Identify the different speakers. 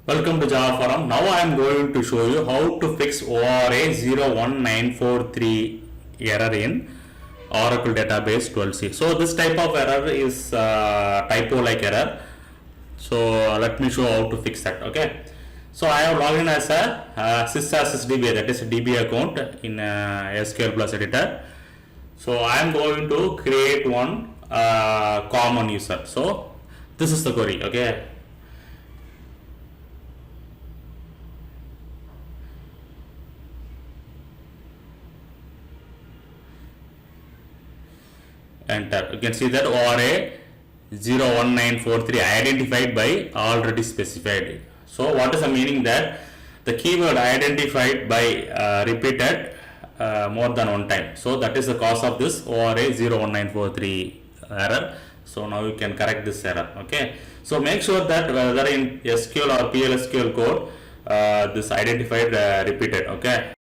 Speaker 1: Welcome to Java Forum. Now I am going to show you how to fix ORA-01943 error in Oracle database 12c. So this type of error is typo like error. So let me show how to fix that. Okay. So I have logged in as a sysassisDB, that is a DB account in SQL Plus editor. So I am going to create one common user. So this is the query. Okay. Enter. You can see that ORA-01943 identified by already specified. So what is the meaning that the keyword identified by repeated more than one time. So that is the cause of this ORA-01943 error. So now you can correct this error. Okay. So make sure that whether in SQL or PLSQL code this identified repeated. Okay.